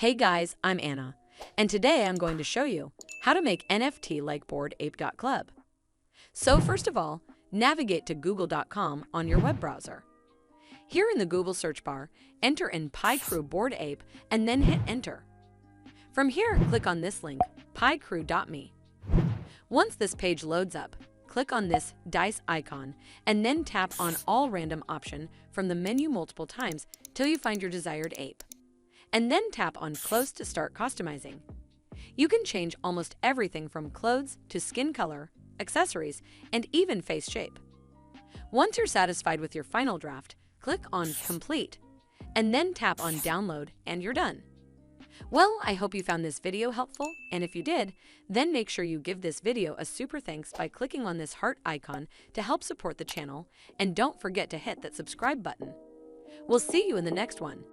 Hey guys, I'm Anna, and today I'm going to show you how to make NFT like Bored Ape Club. So first of all, navigate to google.com on your web browser. Here in the Google search bar, enter in PyCrew Bored Ape and then hit enter. From here, click on this link, pycrew.me. Once this page loads up, click on this dice icon and then tap on All Random option from the menu multiple times till you find your desired ape. And then tap on Close to start customizing. You can change almost everything from clothes to skin color, accessories, and even face shape. Once you're satisfied with your final draft, click on Complete, and then tap on Download, and you're done. Well, I hope you found this video helpful, and if you did, then make sure you give this video a super thanks by clicking on this heart icon to help support the channel, and don't forget to hit that subscribe button. We'll see you in the next one.